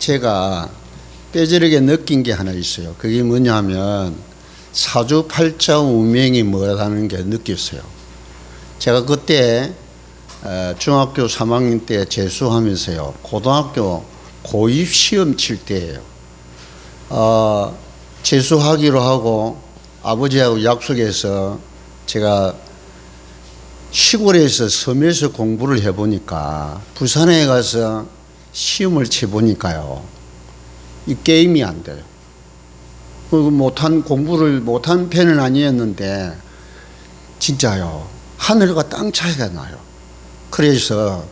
제가 뼈저리게 느낀 게 하나 있어요. 그게 뭐냐면 사주팔자 운명이 뭐라는 게 느꼈어요. 제가 그때 중학교 3학년 때 재수하면서요, 고등학교 고입 시험 칠 때예요. 재수하기로 하고 아버지하고 약속해서 제가 시골에서 섬에서 공부를 해보니까 부산에 가서 시험을 쳐보니까요, 이 게임이 안 돼요. 공부를 못한 편은 아니었는데 진짜요, 하늘과 땅 차이가 나요. 그래서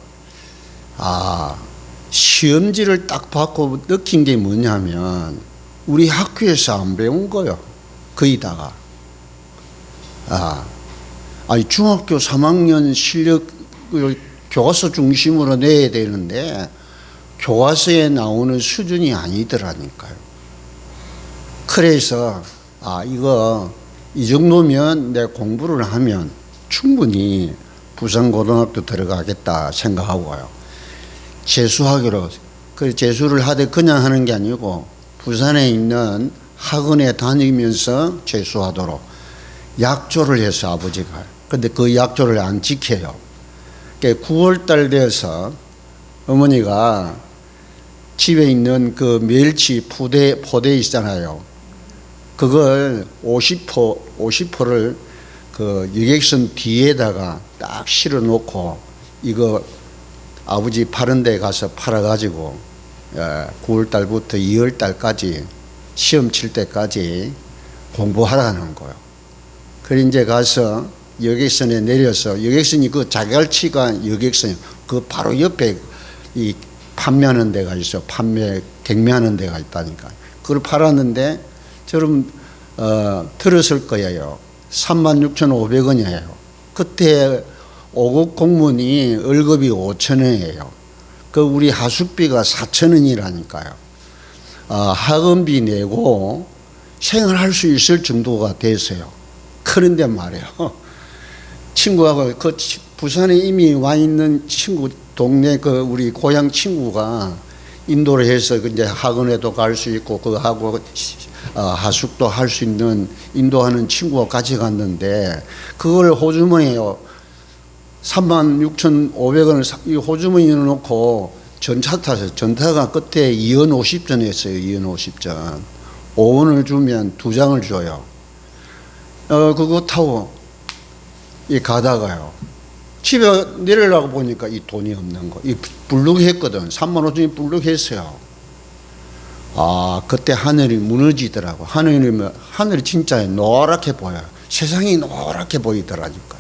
시험지를 딱 받고 느낀 게 뭐냐면 우리 학교에서 안 배운 거요. 거기다가 중학교 3학년 실력을 교과서 중심으로 내야 되는데 교과서에 나오는 수준이 아니더라니까요. 그래서 이 정도면 내 공부를 하면 충분히 부산고등학교 들어가겠다 생각하고요, 재수하기로. 그 재수를 하되 그냥 하는 게 아니고 부산에 있는 학원에 다니면서 재수하도록 약조를 해서 아버지가. 근데 그 약조를 안 지켜요. 9월달 돼서 어머니가 집에 있는 그 멸치 포대 있잖아요. 그걸 50포를 그 여객선 뒤에다가 딱 실어 놓고 이거 아버지 파는 데 가서 팔아가지고 9월달부터 2월달까지 시험 칠 때까지 공부하라는 거예요. 그래 이제 가서 여객선에 내려서, 여객선이 그 자갈치가 여객선이 그 바로 옆에 이 판매하는 데가 있어. 경매하는 데가 있다니까. 그걸 팔았는데 저럼 들었을 거예요. 36,500원이에요. 그때 5급 공무원이 월급이 5,000원이에요. 그 우리 하숙비가 4,000원이라니까요. 학원비 내고 생활할 수 있을 정도가 됐어요. 그런데 말이에요, 친구하고 그 부산에 이미 와 있는 친구, 동네 그 우리 고향 친구가 인도를 해서 이제 학원에도 갈 수 있고 그 하고 하숙도 할 수 있는 인도하는 친구가 같이 갔는데 그걸 호주머니에요, 36,500원을 이 호주머니에 넣고 전차 타서, 전차가 끝에 2원 50전 했어요. 2원 50전. 5원을 주면 2장을 줘요. 그거 타고 가다가요, 집에 내리려고 보니까 이 돈이 없는 거. 이 불룩했거든. 35,000원이 불룩했어요. 그때 하늘이 무너지더라고. 하늘이 진짜 노랗게 보여요. 세상이 노랗게 보이더라니까요.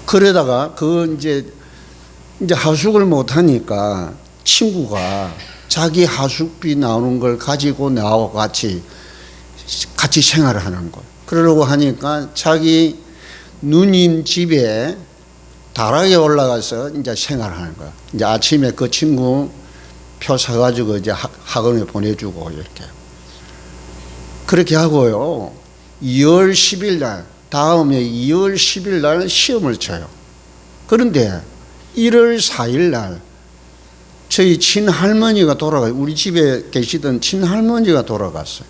그러다가 이제 하숙을 못 하니까 친구가 자기 하숙비 나오는 걸 가지고 나하고 같이 생활을 하는 거예요. 그러려고 하니까 자기 누님 집에 다락에 올라가서 이제 생활하는 거야. 이제 아침에 그 친구 표 사가지고 이제 학원에 보내주고 이렇게. 그렇게 하고요, 2월 10일 날, 다음에 2월 10일 날 시험을 쳐요. 그런데 1월 4일 날 저희 친할머니가 돌아가요. 우리 집에 계시던 친할머니가 돌아갔어요.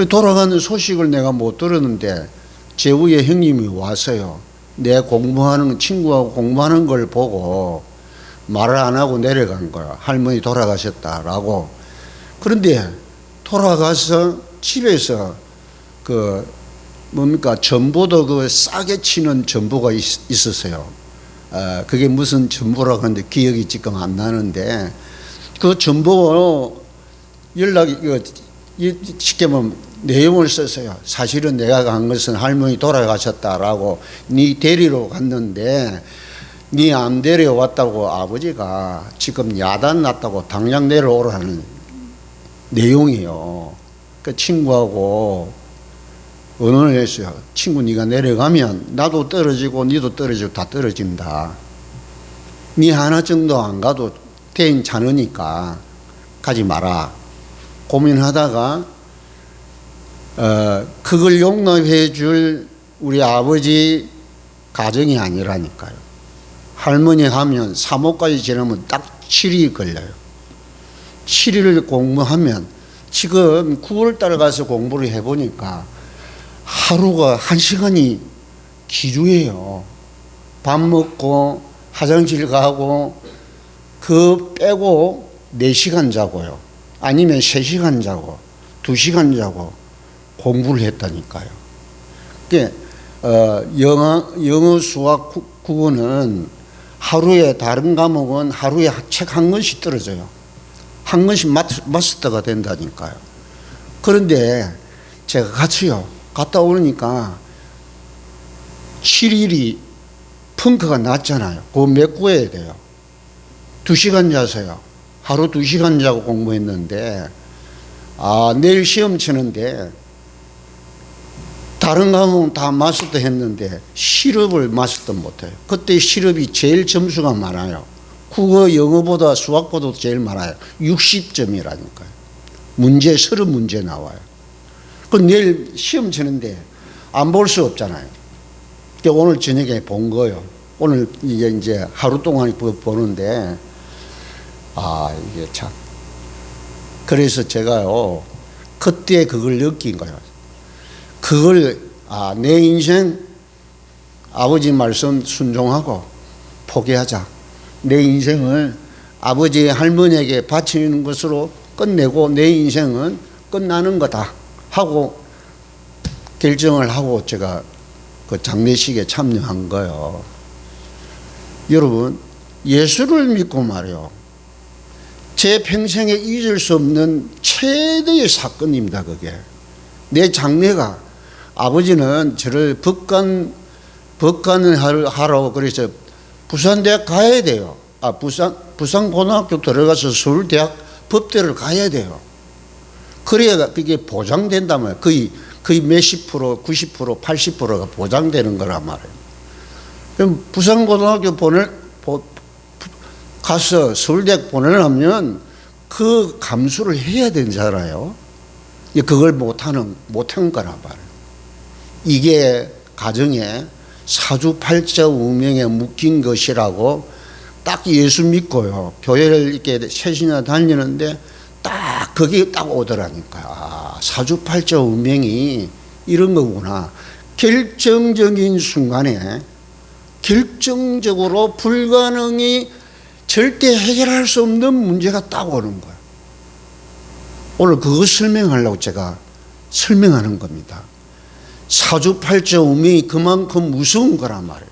돌아가는 소식을 내가 못 들었는데 제 위에 형님이 와서요, 내 친구하고 공부하는 걸 보고 말을 안 하고 내려간 거야. 할머니 돌아가셨다라고. 그런데 돌아가서 집에서 전보도 그 싸게 치는 전보가 있었어요. 그게 무슨 전보라고 하는데 기억이 지금 안 나는데, 그 전보 연락이 쉽게 보면 내용을 썼어요. 사실은 내가 간 것은 할머니 돌아가셨다라고, 네 데리러 갔는데 네 안 데려왔다고 아버지가 지금 야단 났다고 당장 내려오라는 내용이에요. 그 친구하고 의논을 했어요. 친구, 네가 내려가면 나도 떨어지고 니도 떨어지고 다 떨어진다. 네 하나 정도 안 가도 대인 자느니까 가지 마라. 고민하다가 그걸 용납해 줄 우리 아버지 가정이 아니라니까요. 할머니 하면 사모까지 지나면 딱 7일 걸려요. 7일을 공부하면 지금 9월달 가서 공부를 해보니까 하루가 1시간이 기루예요. 밥 먹고 화장실 가고 그 빼고 4시간 자고요. 아니면 3시간 자고 2시간 자고 공부를 했다니까요. 영어, 수학, 국어는 하루에 다른 과목은 하루에 책 한 권씩 떨어져요. 한 권씩 마스터가 된다니까요. 그런데 제가 갔다 오니까 7일이 펑크가 났잖아요. 그거 메꿔야 돼요. 2시간 자서요. 하루 2시간 자고 공부했는데 내일 시험 치는데 다른 과목은 다 마스터 했는데 실업을 마스터 못해요. 그때 실업이 제일 점수가 많아요. 국어, 영어보다 수학보다 제일 많아요. 60점이라니까요. 문제 30문제 나와요. 그 내일 시험 치는데 안 볼 수 없잖아요. 오늘 저녁에 본 거예요. 오늘 이제 하루 동안 보는데 이게 참. 그래서 제가요 그때 그걸 느낀 거예요. 그걸 내 인생 아버지 말씀 순종하고 포기하자. 내 인생을 아버지 할머니에게 바치는 것으로 끝내고 내 인생은 끝나는 거다 하고 결정을 하고 제가 그 장례식에 참여한 거예요. 여러분, 예수를 믿고 말이요, 제 평생에 잊을 수 없는 최대의 사건입니다. 그게 내 장례가, 아버지는 저를 법관을 하라고 그래서 부산대학 가야 돼요. 부산고등학교 들어가서 서울대학 법대를 가야 돼요. 그래야 그게 보장된다면 거의 몇십 프로, 90%, 80%가 보장되는 거란 말이에요. 그럼 부산고등학교 가서 서울대학 보내려면 그 감수를 해야 되잖아요. 그걸 못한 거란 말이에요. 이게 가정에 사주팔자 운명에 묶인 것이라고 딱 예수 믿고요. 교회를 이렇게 3시나 다니는데 딱 거기 딱 오더라니까. 사주팔자 운명이 이런 거구나. 결정적인 순간에 결정적으로 불가능이 절대 해결할 수 없는 문제가 딱 오는 거예요. 오늘 그거 설명하려고 제가 설명하는 겁니다. 사주팔자 운명이 그만큼 무서운 거란 말이에요.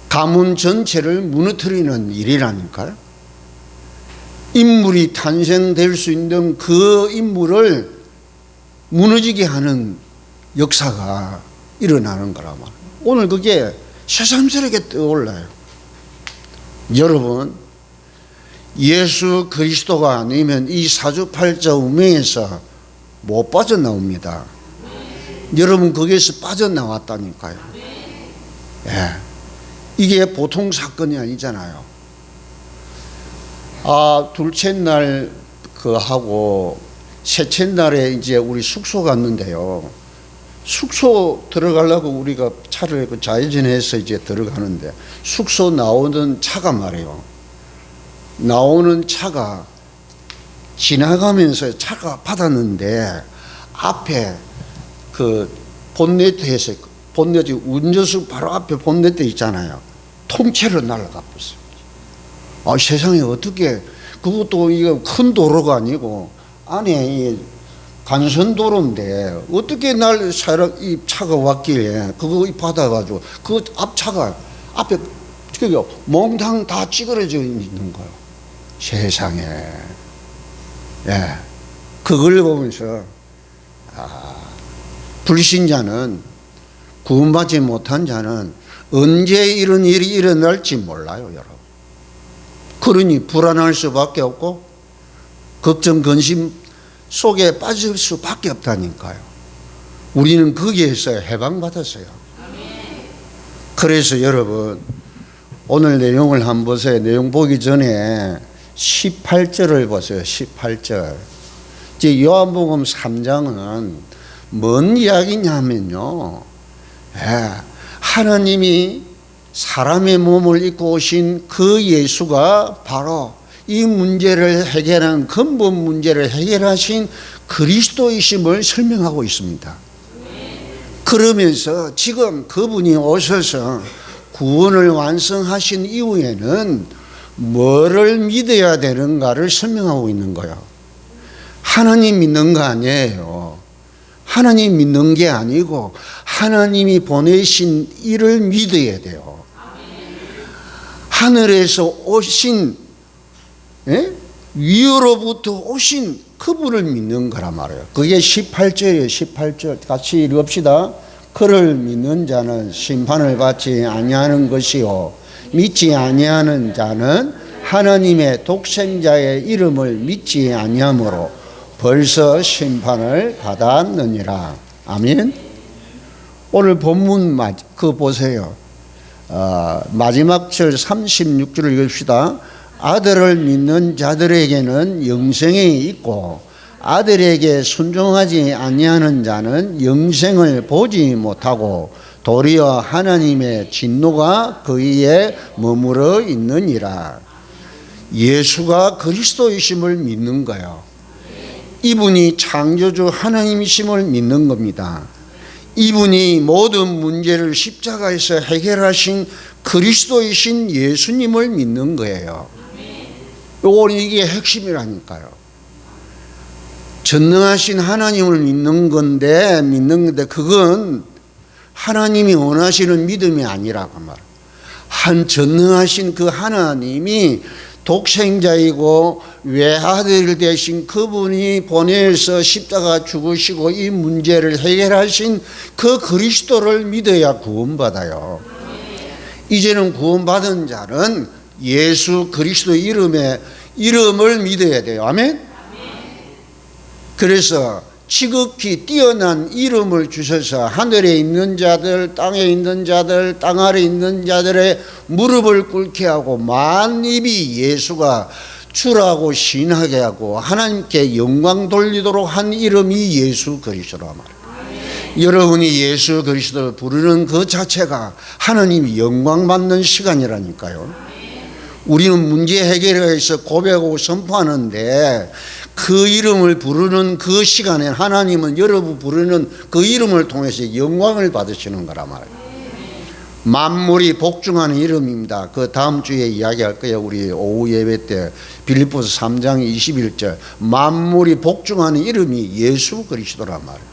가문 전체를 무너뜨리는 일이라니까요. 인물이 탄생될 수 있는 그 인물을 무너지게 하는 역사가 일어나는 거란 말이에요. 오늘 그게 새삼스럽게 떠올라요. 여러분, 예수 그리스도가 아니면 이 사주팔자 운명에서 못 빠져나옵니다. 여러분, 거기에서 빠져나왔다니까요. 예. 이게 보통 사건이 아니잖아요. 둘째 날 하고 셋째 날에 이제 우리 숙소 갔는데요. 숙소 들어가려고 우리가 차를 좌회전해서 이제 들어가는데 숙소 나오는 차가 말이에요. 나오는 차가 지나가면서 차가 받았는데 앞에 그 본네트에서 본네트 운전석 바로 앞에 본네트 있잖아요. 통째로 날아가 버렸어요. 세상에 어떻게 그것도 이거 큰 도로가 아니고 안에 간선도로인데 어떻게 이 차가 왔길래 그거 받아가지고 그 앞차가 앞에 몽땅 다 찌그러져 있는 거예요. 세상에. 예. 그걸 보면서 불신자는, 구원받지 못한 자는 언제 이런 일이 일어날지 몰라요, 여러분. 그러니 불안할 수밖에 없고 걱정 근심 속에 빠질 수밖에 없다니까요. 우리는 거기에서 해방받았어요. 그래서 여러분, 오늘 내용을 한번 보세요. 내용 보기 전에 18절을 보세요. 18절. 이제 요한복음 3장은 뭔 이야기냐면요, 하나님이 사람의 몸을 입고 오신 그 예수가 바로 이 문제를 해결하는 근본 문제를 해결하신 그리스도이심을 설명하고 있습니다. 그러면서 지금 그분이 오셔서 구원을 완성하신 이후에는 뭐를 믿어야 되는가를 설명하고 있는 거예요. 하나님 믿는 거 아니에요. 하나님 믿는 게 아니고 하나님이 보내신 이를 믿어야 돼요. 하늘에서 오신, 위로부터 오신 그분을 믿는 거란 말이에요. 그게 18절이에요. 18절 같이 읽읍시다. 그를 믿는 자는 심판을 받지 아니하는 것이요 믿지 아니하는 자는 하나님의 독생자의 이름을 믿지 아니하므로 벌써 심판을 받았느니라. 아멘. 오늘 본문 보세요. 마지막 절 36절을 읽읍시다. 아들을 믿는 자들에게는 영생이 있고 아들에게 순종하지 아니하는 자는 영생을 보지 못하고 도리어 하나님의 진노가 그위에 머무러 있느니라. 예수가 그리스도이심을 믿는 거예요. 이분이 창조주 하나님이심을 믿는 겁니다. 이분이 모든 문제를 십자가에서 해결하신 그리스도이신 예수님을 믿는 거예요. 이게 핵심이라니까요. 전능하신 하나님을 믿는 건데 그건 하나님이 원하시는 믿음이 아니라고 말해요. 한 전능하신 그 하나님이 독생자이고 외아들 되신 그분이 보내서 십자가 죽으시고 이 문제를 해결하신 그 그리스도를 믿어야 구원받아요. 이제는 구원받은 자는 예수 그리스도 이름을 믿어야 돼요. 아멘? 그래서 지극히 뛰어난 이름을 주셔서 하늘에 있는 자들, 땅에 있는 자들, 땅 아래 있는 자들의 무릎을 꿇게 하고 만입이 예수가 주라고 신하게 하고 하나님께 영광 돌리도록 한 이름이 예수 그리스도라 말이에요. 여러분이 예수 그리스도를 부르는 그 자체가 하나님이 영광 받는 시간이라니까요. 우리는 문제 해결에 의해서 고백하고 선포하는데 그 이름을 부르는 그 시간에 하나님은 여러분 부르는 그 이름을 통해서 영광을 받으시는 거란 말이에요. 만물이 복종하는 이름입니다. 그 다음 주에 이야기할 거예요. 우리 오후 예배 때 빌립보서 3장 21절 만물이 복종하는 이름이 예수 그리스도란 말이에요.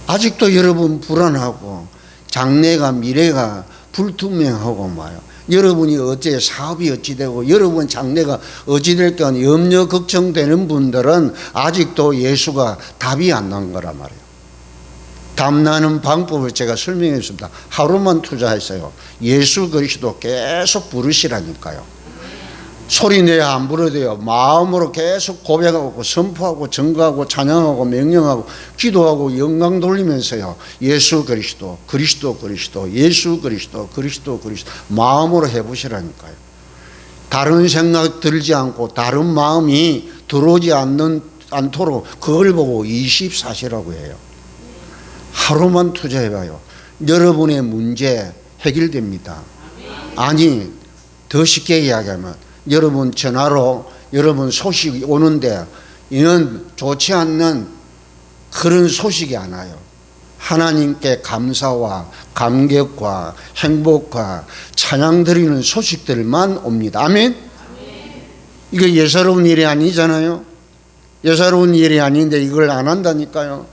아직도 여러분 불안하고 장래가 미래가 불투명하고 말이에요. 여러분이 어째 사업이 어찌 되고 여러분 장래가 어찌 될까 염려 걱정되는 분들은 아직도 예수가 답이 안 난 거란 말이에요. 답 나는 방법을 제가 설명했습니다. 하루만 투자했어요. 예수 그리스도 계속 부르시라니까요. 소리내야 안 부르대요. 마음으로 계속 고백하고 선포하고 증거하고 찬양하고 명령하고 기도하고 영광 돌리면서요. 예수 그리스도, 그리스도 그리스도, 예수 그리스도, 그리스도 그리스도 마음으로 해보시라니까요. 다른 생각 들지 않고 다른 마음이 들어오지 않도록 그걸 보고 24시라고 해요. 하루만 투자해봐요. 여러분의 문제 해결됩니다. 아니 더 쉽게 이야기하면 여러분 전화로 여러분 소식이 오는데 이는 좋지 않는 그런 소식이 안 와요. 하나님께 감사와 감격과 행복과 찬양 드리는 소식들만 옵니다. 아멘? 이거 예사로운 일이 아니잖아요. 예사로운 일이 아닌데 이걸 안 한다니까요.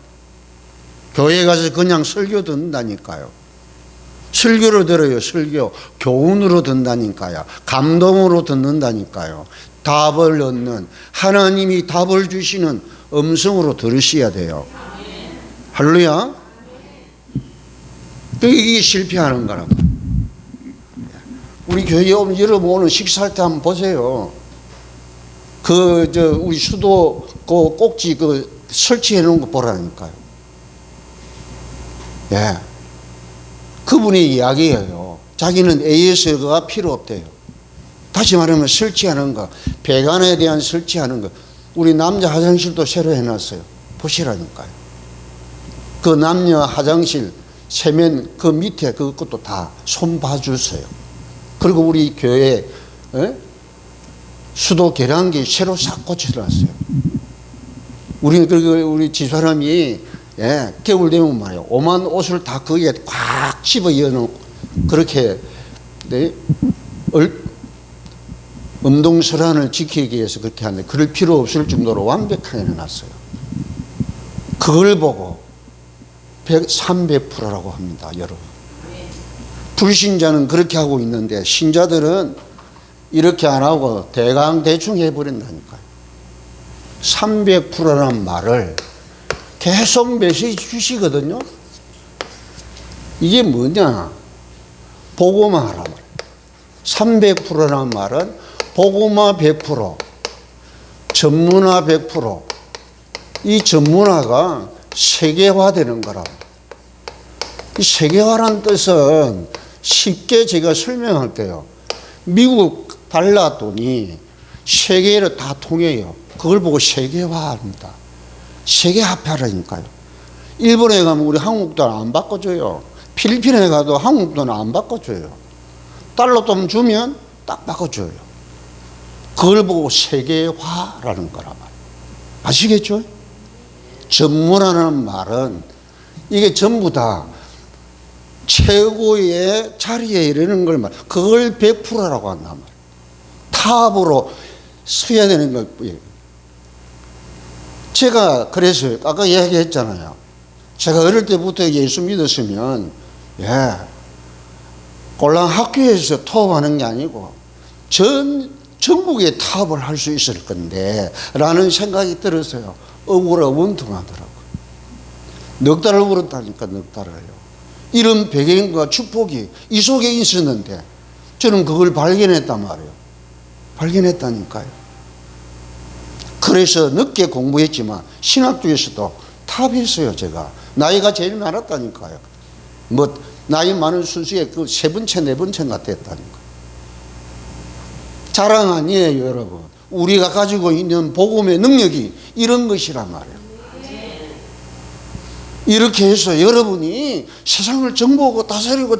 교회 가서 그냥 설교 듣는다니까요. 설교로 들어요. 설교 교훈으로 듣는다니까요. 감동으로 듣는다니까요. 답을 얻는 하나님이 답을 주시는 음성으로 들으셔야 돼요. 할렐루야. 이게 실패하는 거라고. 우리 교회 여러분 오늘 식사할 때 한번 보세요. 우리 수도 그 꼭지 설치해 놓은 거 보라니까요. 예. 그분이 이야기해요. 자기는 AS가 필요 없대요. 다시 말하면 설치하는 거, 배관에 대한 설치하는 거. 우리 남자 화장실도 새로 해놨어요. 보시라니까요. 그 남녀 화장실 세면 그 밑에 그것도 다 손 봐주세요. 그리고 우리 교회 수도 계량기 새로 싹 고쳐놨어요. 우리 집사람이 겨울 되면 말이에요. 오만 옷을 다 거기에 꽉 집어 넣어놓고 그렇게 음동설안을 지키기 위해서 그렇게 하는데 그럴 필요 없을 정도로 완벽하게 해놨어요. 그걸 보고 300%라고 합니다, 여러분. 불신자는 그렇게 하고 있는데 신자들은 이렇게 안 하고 대강-대충 해버린다니까요. 300%라는 말을 계속 메시지 주시거든요. 이게 뭐냐? 복음화 하라 말이에요. 300%라는 말은 복음화 100%, 전문화 100%. 이 전문화가 세계화되는 거라고. 이 세계화란 뜻은 쉽게 제가 설명할게요. 미국 달러 돈이 세계를 다 통해요. 그걸 보고 세계화합니다. 세계화폐라니까요. 일본에 가면 우리 한국 돈 안 바꿔줘요. 필리핀에 가도 한국 돈 안 바꿔줘요. 달러 돈 주면 딱 바꿔줘요. 그걸 보고 세계화라는 거란 말이에요. 아시겠죠? 전문화라는 말은 이게 전부 다 최고의 자리에 이르는 걸 말, 그걸 100%라고 한단 말이에요. 탑으로 서야 되는 걸. 제가 그래서 아까 이야기했잖아요. 제가 어릴 때부터 예수 믿었으면 꼴랑 학교에서 토업하는 게 아니고 전국에 타업을 할 수 있을 건데 라는 생각이 들었어요. 억울하 원통하더라고요. 넉 달을 울었다니까, 넉 달을요. 이런 배경과 축복이 이 속에 있었는데 저는 그걸 발견했단 말이에요. 발견했다니까요. 그래서 늦게 공부했지만 신학교에서도 탑했어요. 제가 나이가 제일 많았다니까요. 뭐 나이 많은 순수에 그 세 번째 네 번째가 됐다니까요. 자랑 아니에요, 여러분. 우리가 가지고 있는 복음의 능력이 이런 것이란 말이에요. 이렇게 해서 여러분이 세상을 정복하고 다스리고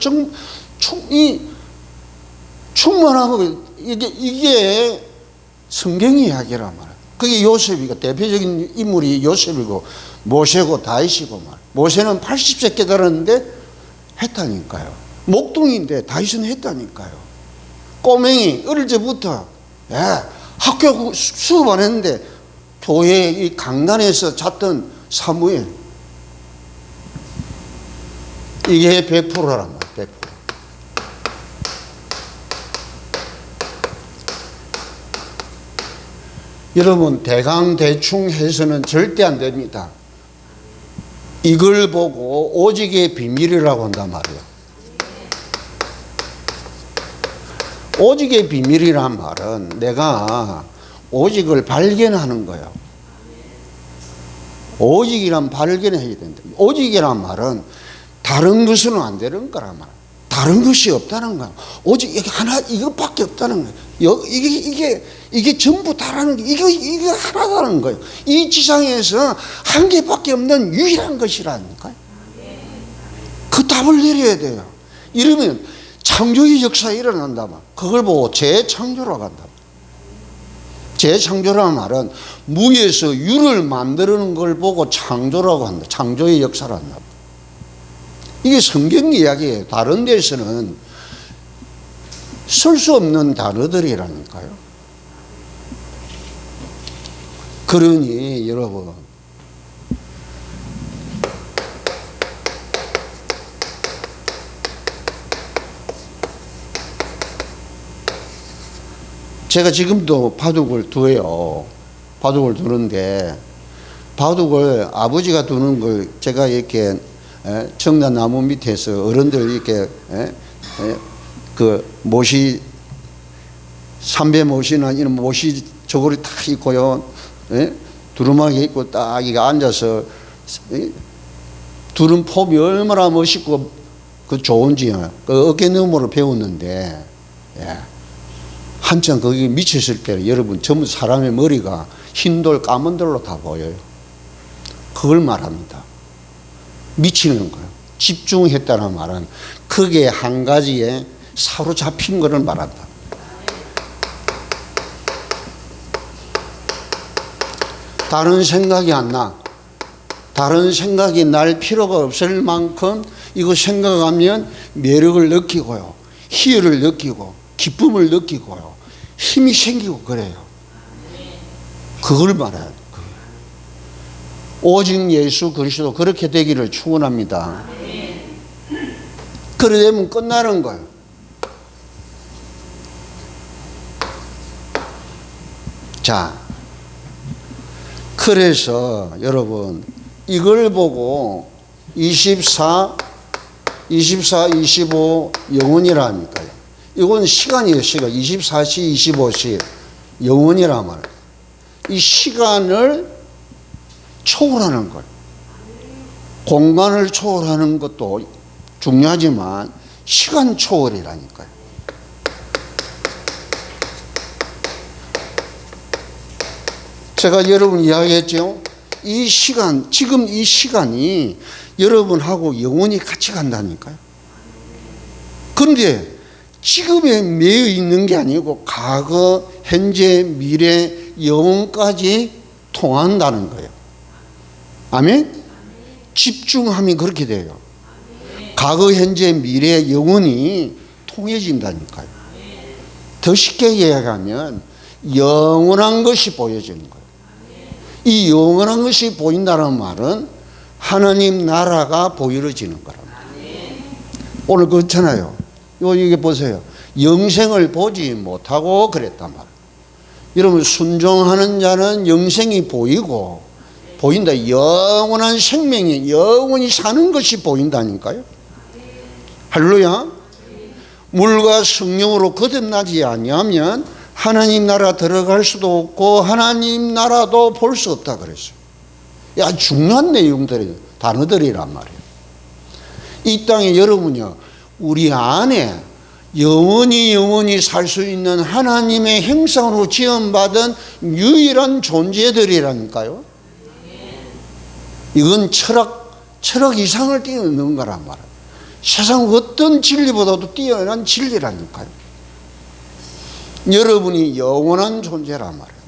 충만하고 이게 성경의 이야기란 말이에요. 그게 요셉이고 대표적인 인물이 요셉이고 모세고 다윗이고 말. 모세는 80세 깨달았는데 했다니까요. 목동인데 다윗은 했다니까요. 꼬맹이 어릴 때부터 학교 수업 안 했는데 교회 이 강단에서 잤던 사무엘. 이게 100%란 말이에요. 100%. 여러분 대강대충 해서는 절대 안 됩니다. 이걸 보고 오직의 비밀이라고 한단 말이에요. 오직의 비밀이란 말은 내가 오직을 발견하는 거예요. 오직이란 발견해야 된다. 오직이란 말은 다른 것은 안 되는 거란 말이에요. 다른 것이 없다는 거예요. 오직 이게 하나, 이것밖에 없다는 거예요. 이게 전부 다라는 게, 이거 하나다는 거예요. 이 지상에서 한 개밖에 없는 유일한 것이라니까요. 그 답을 내려야 돼요. 이러면 창조의 역사가 일어난다면, 그걸 보고 재창조라고 한다. 재창조라는 말은 무에서 유를 만드는 걸 보고 창조라고 한다. 창조의 역사를 한다. 이게 성경 이야기예요. 다른 데서는 쓸 수 없는 단어들이라니까요. 그러니 여러분, 제가 지금도 바둑을 두어요. 바둑을 두는데 바둑을 아버지가 두는 걸 제가 이렇게 청란 나무 밑에서 어른들 이렇게 그 못이 삼배 못이나 이런 못이 저고리 딱 있고요, 두루마기 있고 딱 이게 앉아서 두른 폼이 얼마나 멋있고 그 좋은지요. 그 어깨너머로 배웠는데 한참 거기 미쳤을 때 여러분 전부 사람의 머리가 흰돌 까만 돌로 다 보여요. 그걸 말합니다. 미치는 거예요. 집중했다는 말은 크게 한 가지에 사로잡힌 것을 말한다. 다른 생각이 안 나. 다른 생각이 날 필요가 없을 만큼 이거 생각하면 매력을 느끼고요, 희열을 느끼고 기쁨을 느끼고요, 힘이 생기고 그래요. 그걸 말해요. 오직 예수 그리스도 그렇게 되기를 축원합니다. 그래 되면 끝나는 거예요. 자, 그래서 여러분 이걸 보고 24, 25 영원이라니까요. 이건 시간이에요. 시간. 24시, 25시 영원이란 말이에요. 이 시간을 초월하는 것, 공간을 초월하는 것도 중요하지만 시간 초월이라니까요. 제가 여러분 이야기했죠. 이 시간, 지금 이 시간이 여러분하고 영원히 같이 간다니까요. 그런데 지금에 매여 있는 게 아니고 과거, 현재, 미래, 영원까지 통한다는 거예요. 아멘? 집중하면 그렇게 돼요. 과거, 현재, 미래, 영원이 통해진다니까요. 더 쉽게 이야기하면 영원한 것이 보여지는 거예요. 이 영원한 것이 보인다는 말은 하나님 나라가 보여지는 거랍니다. 오늘 그렇잖아요. 이게 보세요. 영생을 보지 못하고 그랬단 말이에요. 여러분, 순종하는 자는 영생이 보이고, 보인다. 영원한 생명이 영원히 사는 것이 보인다니까요. 할렐루야. 물과 성령으로 거듭나지 아니하면 하나님 나라 들어갈 수도 없고 하나님 나라도 볼 수 없다 그랬어요. 아주 중요한 내용들이, 단어들이란 말이에요. 이 땅에 여러분요, 우리 안에 영원히 살 수 있는 하나님의 형상으로 지음받은 유일한 존재들이라니까요. 이건 철학 이상을 뛰어넘는 거란 말이에요. 세상 어떤 진리보다도 뛰어난 진리라니까요. 여러분이 영원한 존재란 말이에요.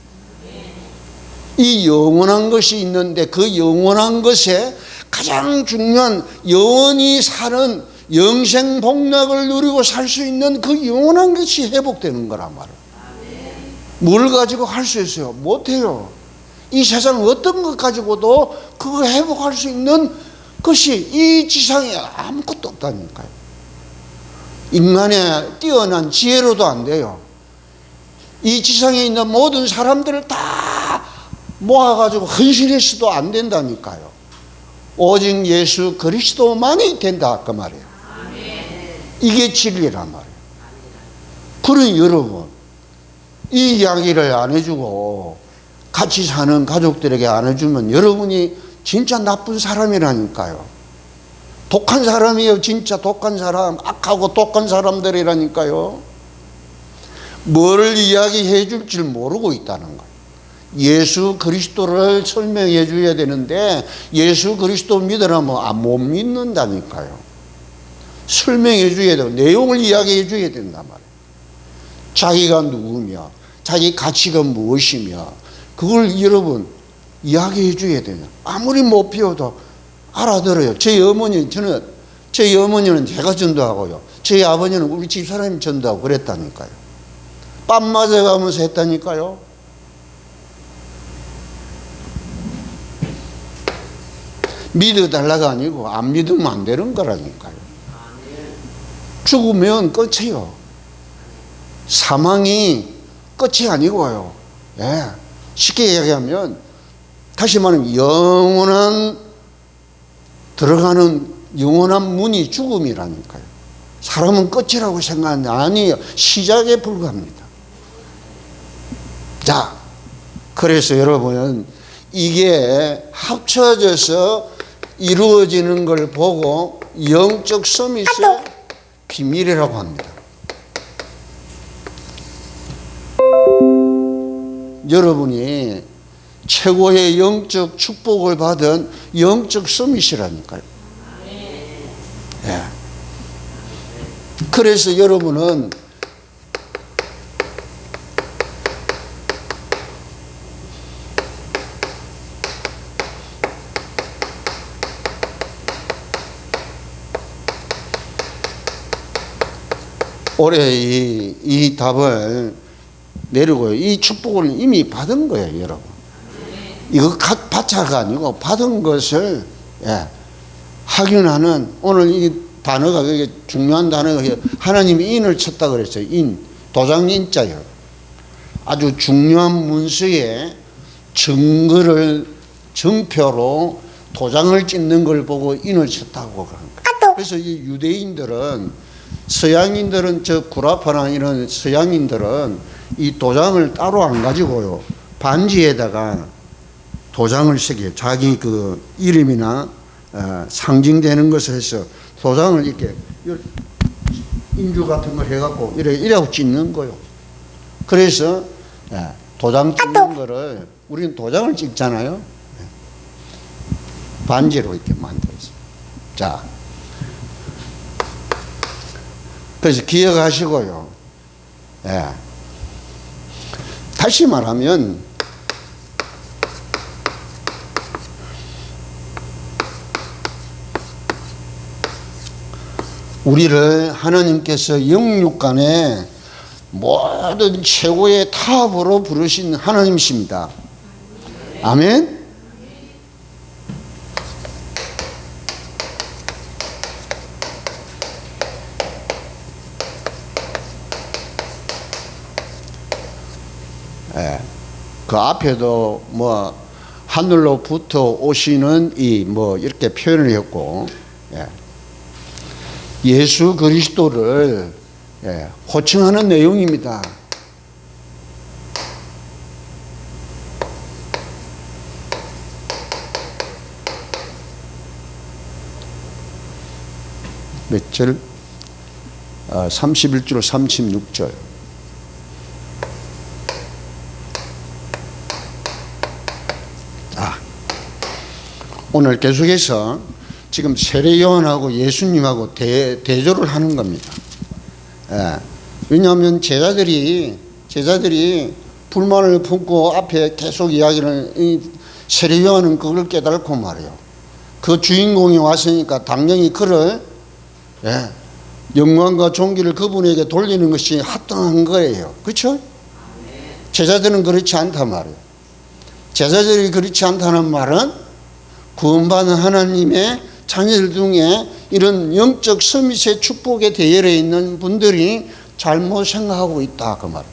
이 영원한 것이 있는데 그 영원한 것에 가장 중요한 영원히 사는 영생 복락을 누리고 살 수 있는 그 영원한 것이 회복되는 거란 말이에요. 뭘 가지고 할 수 있어요? 못해요. 이 세상 어떤 것 가지고도 그거 회복할 수 있는 것이 이 지상에 아무것도 없다니까요. 인간의 뛰어난 지혜로도 안 돼요. 이 지상에 있는 모든 사람들을 다 모아가지고 헌신해서도 안 된다니까요. 오직 예수 그리스도만이 된다 그 말이에요. 이게 진리란 말이에요. 그러니 여러분, 이 이야기를 안 해주고 같이 사는 가족들에게 안 해주면 여러분이 진짜 나쁜 사람이라니까요. 독한 사람이에요. 진짜 독한 사람. 악하고 독한 사람들이라니까요. 뭘 이야기해 줄 줄 모르고 있다는 거예요. 예수 그리스도를 설명해 줘야 되는데 예수 그리스도 믿으라면 못 믿는다니까요. 설명해 줘야 되고 내용을 이야기해 줘야 된단 말이에요. 자기가 누구며 자기 가치가 무엇이며 그걸 여러분 이야기해 줘야 돼요. 아무리 못 배워도 알아들어요. 저희 어머니는 제가 전도하고요. 저희 아버지는 우리 집사람이 전도하고 그랬다니까요. 빰 맞아가면서 했다니까요. 믿어달라가 아니고 안 믿으면 안 되는 거라니까요. 죽으면 끝이에요. 사망이 끝이 아니고요. 예. 쉽게 얘기하면 다시 말하면 영원한 들어가는 영원한 문이 죽음이라니까요. 사람은 끝이라고 생각하는데 아니에요. 시작에 불과합니다. 자, 그래서 여러분 이게 합쳐져서 이루어지는 걸 보고 영적 서밋의 비밀이라고 합니다. 여러분이 최고의 영적 축복을 받은 영적 서밋이라니까요. 그래서 여러분은 올해 이 답을 내리고요. 이 축복을 이미 받은 거예요, 여러분. 이거 받자가 아니고 받은 것을 확인하는, 오늘 이 단어가 그게 중요한 단어가 하나님이 인을 쳤다 그랬어요. 도장인자요. 아주 중요한 문서에 증거를 정표로 도장을 찍는 걸 보고 인을 쳤다고 그런 거예요. 그래서 이 유대인들은, 서양인들은, 저 구라파나 이런 서양인들은 이 도장을 따로 안 가지고요, 반지에다가 도장을 새겨요. 자기 그 이름이나 상징되는 것을 해서 도장을 이렇게 인주 같은 걸 해갖고 이래고 찍는 거요. 그래서 도장 찍는 거를, 우리는 도장을 찍잖아요. 반지로 이렇게 만들었어요. 자, 그래서 기억하시고요. 다시 말하면 우리를 하나님께서 영육간에 모든 최고의 탑으로 부르신 하나님이십니다. 아멘. 그 앞에도 뭐 하늘로부터 오시는 이 뭐 이렇게 표현을 했고, 예수 그리스도를 호칭하는 내용입니다. 몇 절? 31절 36절. 오늘 계속해서 지금 세례 요한하고 예수님하고 대조를 하는 겁니다. 왜냐하면 제자들이 불만을 품고 앞에 계속 이야기를, 세례 요한은 그걸 깨달고 말이에요. 그 주인공이 왔으니까 당연히 그를 영광과 존귀를 그분에게 돌리는 것이 합당한 거예요. 그렇죠? 제자들은 그렇지 않단 말이에요. 제자들이 그렇지 않다는 말은 구원받은 하나님의 자녀들 중에 이런 영적 서밋의 축복에 대열해 있는 분들이 잘못 생각하고 있다, 그 말.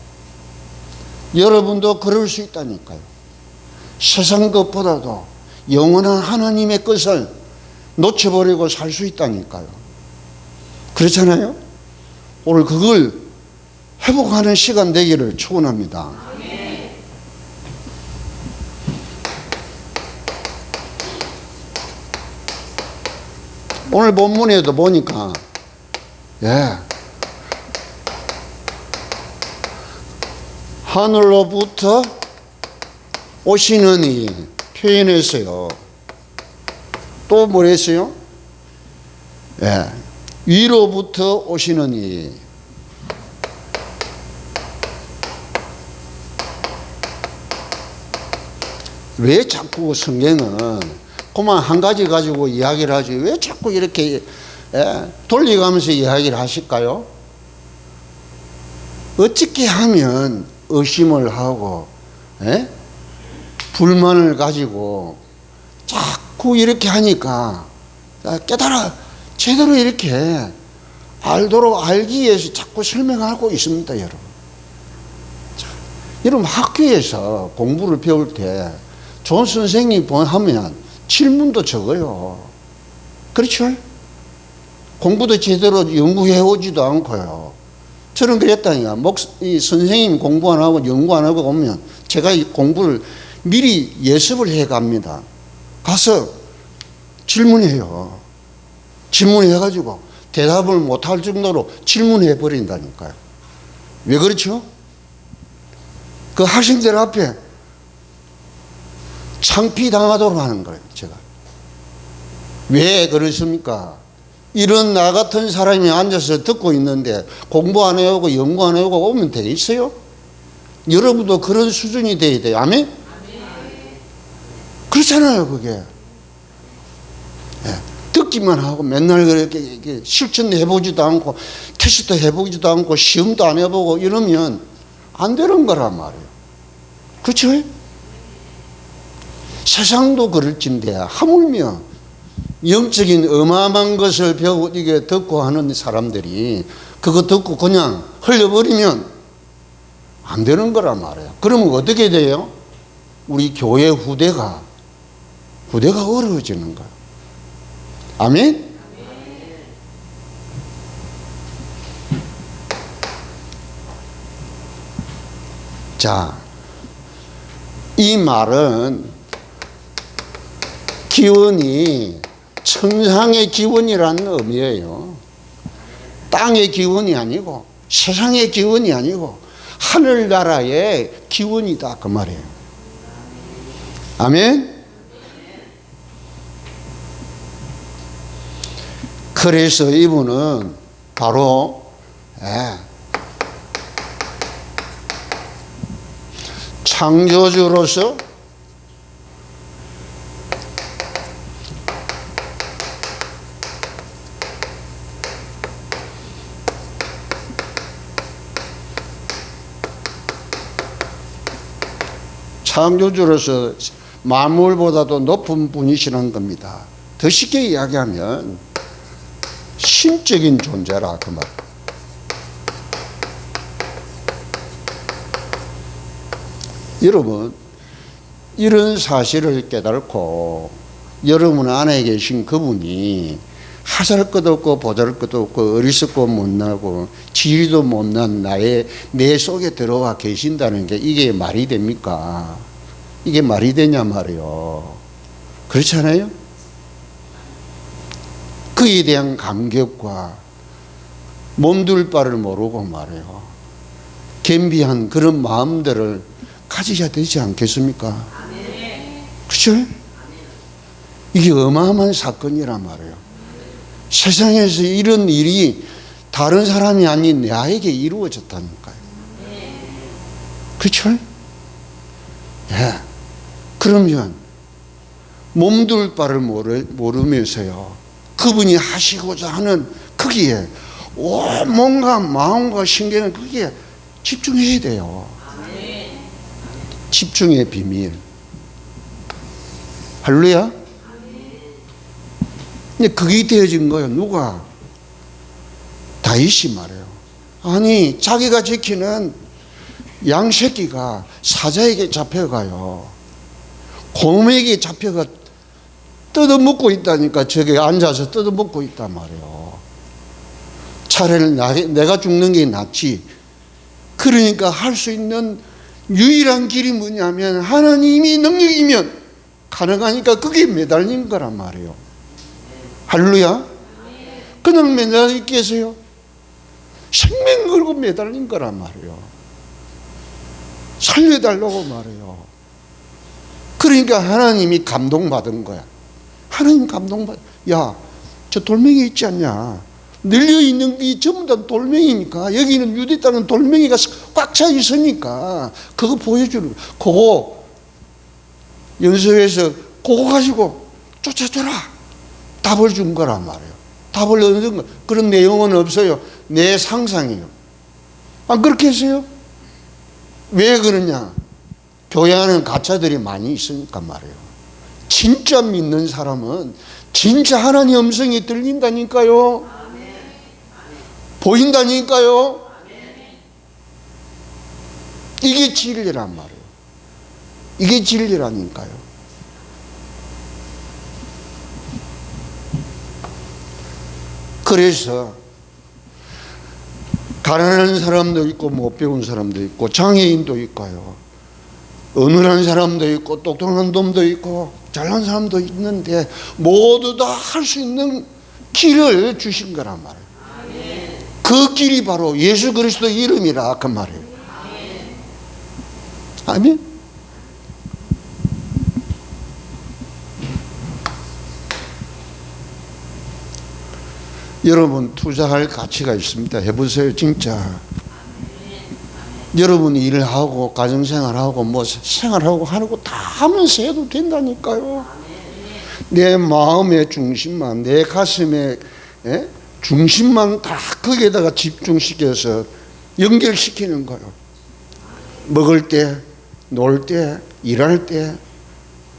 여러분도 그럴 수 있다니까요. 세상 것보다도 영원한 하나님의 것을 놓쳐버리고 살 수 있다니까요. 그렇잖아요. 오늘 그걸 회복하는 시간 되기를 축원합니다. 오늘 본문에도 보니까 하늘로부터 오시는 이 표현했어요. 또 뭐랬어요? 위로부터 오시는 이. 왜 자꾸 성경은 그만 한 가지 가지고 이야기를 하지 왜 자꾸 이렇게 돌려가면서 이야기를 하실까요? 어떻게 하면 의심을 하고 불만을 가지고 자꾸 이렇게 하니까 깨달아 제대로 이렇게 알도록 알기 위해서 자꾸 설명하고 있습니다, 여러분. 여러분 학교에서 공부를 배울 때 좋은 선생님이 하면 질문도 적어요. 그렇죠? 공부도 제대로 연구해 오지도 않고요. 저는 그랬다니까. 이 선생님 공부 안 하고 연구 안 하고 오면 제가 이 공부를 미리 예습을 해 갑니다. 가서 질문해요. 질문해가지고 대답을 못할 정도로 질문해 버린다니까요. 왜 그렇죠? 그 학생들 앞에 창피당하도록 하는 거예요, 제가. 왜 그렇습니까? 이런 나 같은 사람이 앉아서 듣고 있는데 공부 안 해오고 연구 안 해오고 오면 되겠어요? 여러분도 그런 수준이 돼야 돼요. 아멘? 그렇잖아요, 그게. 예. 듣기만 하고 맨날 그렇게 실천도 해보지도 않고 테스트 해보지도 않고 시험도 안 해보고 이러면 안 되는 거란 말이에요. 그렇죠? 세상도 그럴진데 하물며 영적인 어마어마한 것을 배우고 이게 듣고 하는 사람들이 그거 듣고 그냥 흘려버리면 안 되는 거란 말이에요. 그러면 어떻게 돼요? 우리 교회 후대가 어려워지는 거예요. 아멘? 자, 이 말은 기원이 천상의 기원이라는 의미예요. 땅의 기원이 아니고 세상의 기원이 아니고 하늘나라의 기원이다 그 말이에요. 아멘? 그래서 이분은 바로 창조주로서 만물보다도 높은 분이시라는 겁니다. 더 쉽게 이야기하면 신적인 존재라 그 말. 여러분, 이런 사실을 깨닫고 여러분 안에 계신 그분이 하살 것 없고 보잘 것 없고 어리석고 못나고 지리도 못난 내 속에 들어와 계신다는 게 이게 말이 됩니까? 이게 말이 되냐 말이요. 그렇잖아요? 그에 대한 감격과 몸둘 바를 모르고 말이요. 겸비한 그런 마음들을 가지셔야 되지 않겠습니까? 그렇죠? 이게 어마어마한 사건이란 말이에요. 세상에서 이런 일이 다른 사람이 아닌 나에게 이루어졌다니까요. 그렇죠? 예. 그러면 몸둘 바를 모르면서요. 그분이 하시고자 하는 거기에 온 몸과 마음과 신경을 거기에 집중해야 돼요. 집중의 비밀. 할렐루야. 근데 그게 되어진 거예요. 누가? 다윗이 말해요. 아니 자기가 지키는 양새끼가 사자에게 잡혀가요. 곰에게 잡혀가 뜯어먹고 있다니까. 저게 앉아서 뜯어먹고 있단 말이에요. 차라리 내가 죽는 게 낫지. 그러니까 할 수 있는 유일한 길이 뭐냐면 하나님이 능력이면 가능하니까 그게 매달린 거란 말이에요. 할렐루야. 그냥 매달려 계세요. 생명 걸고 매달린 거란 말이에요. 살려달라고 말해요. 그러니까 하나님이 감동받은 거야. 하나님 야, 저 돌멩이 있지 않냐? 늘려있는 게 전부 다 돌멩이니까, 여기는 유대 땅은 돌멩이가 꽉 차 있으니까 그거 보여주는 거야. 그거 연습해서 그거 가지고 쫓아줘라. 답을 준 거란 말이에요. 답을 얻은 거. 그런 내용은 없어요. 내 상상이에요. 안 그렇게 했어요? 왜 그러냐? 교회 안에는 가짜들이 많이 있으니까 말이에요. 진짜 믿는 사람은 진짜 하나님 음성이 들린다니까요. 보인다니까요. 이게 진리란 말이에요. 이게 진리라니까요. 그래서 가난한 사람도 있고 못 배운 사람도 있고 장애인도 있고요. 어눌한 사람도 있고 똑똑한 놈도 있고 잘난 사람도 있는데 모두 다 할 수 있는 길을 주신 거란 말이에요. 그 길이 바로 예수 그리스도 이름이라 그 말이에요. 아멘. 여러분 투자할 가치가 있습니다. 해보세요. 진짜 여러분이 일을 하고 가정생활하고 뭐 생활하고 하는 거 다 하면서 해도 된다니까요. 내 마음의 중심만, 내 가슴의 중심만 다 거기에다가 집중시켜서 연결시키는 거예요. 먹을 때, 놀 때, 일할 때,